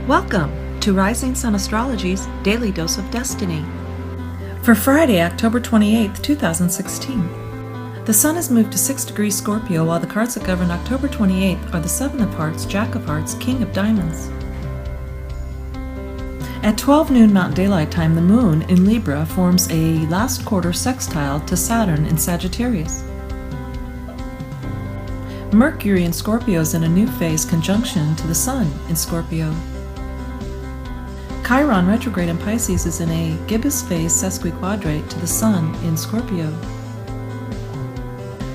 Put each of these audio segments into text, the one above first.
Welcome to Rising Sun Astrology's Daily Dose of Destiny. For Friday, October 28th, 2016. The Sun has moved to 6 degrees Scorpio, while the cards that govern October 28th are the Seven of Hearts, Jack of Hearts, King of Diamonds. At 12 noon Mountain Daylight Time, the Moon in Libra forms a last quarter sextile to Saturn in Sagittarius. Mercury in Scorpio is in a new phase conjunction to the Sun in Scorpio. Chiron retrograde in Pisces is in a gibbous phase sesquiquadrate to the Sun in Scorpio.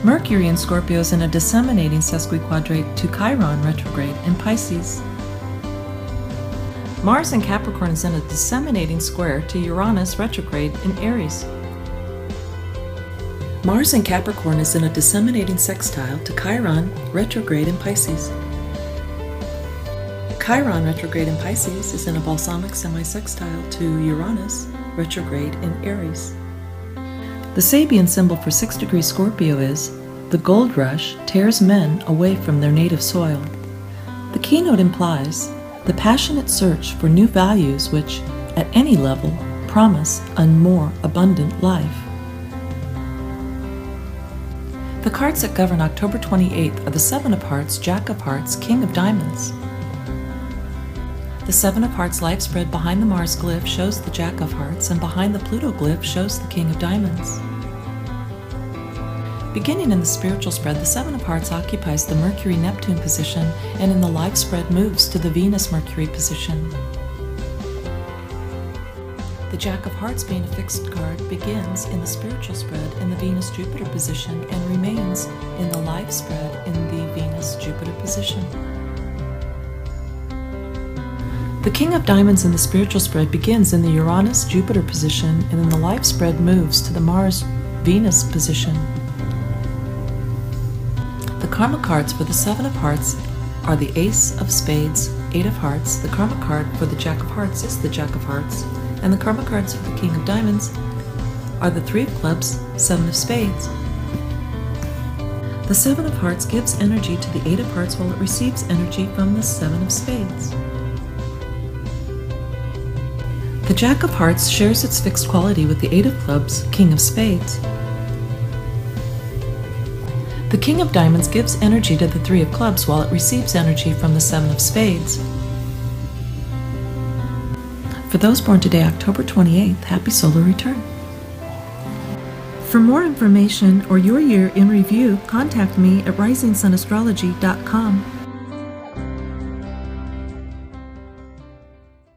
Mercury in Scorpio is in a disseminating sesquiquadrate to Chiron retrograde in Pisces. Mars in Capricorn is in a disseminating square to Uranus retrograde in Aries. Mars in Capricorn is in a disseminating sextile to Chiron retrograde in Pisces. Chiron retrograde in Pisces is in a balsamic semi-sextile to Uranus retrograde in Aries. The Sabian symbol for 6 degrees Scorpio is the gold rush tears men away from their native soil. The keynote implies the passionate search for new values which, at any level, promise a more abundant life. The cards that govern October 28th are the Seven of Hearts, Jack of Hearts, King of Diamonds. The Seven of Hearts life spread behind the Mars glyph shows the Jack of Hearts, and behind the Pluto glyph shows the King of Diamonds. Beginning in the spiritual spread, the Seven of Hearts occupies the Mercury-Neptune position, and in the life spread moves to the Venus-Mercury position. The Jack of Hearts, being a fixed card, begins in the spiritual spread in the Venus-Jupiter position and remains in the life spread in the Venus-Jupiter position. The King of Diamonds in the spiritual spread begins in the Uranus-Jupiter position and in the life spread moves to the Mars-Venus position. The karma cards for the Seven of Hearts are the Ace of Spades, Eight of Hearts. The karma card for the Jack of Hearts is the Jack of Hearts, and the karma cards for the King of Diamonds are the Three of Clubs, Seven of Spades. The Seven of Hearts gives energy to the Eight of Hearts while it receives energy from the Seven of Spades. The Jack of Hearts shares its fixed quality with the Eight of Clubs, King of Spades. The King of Diamonds gives energy to the Three of Clubs while it receives energy from the Seven of Spades. For those born today, October 28th, happy solar return. For more information or your year in review, contact me at risingsunastrology.com.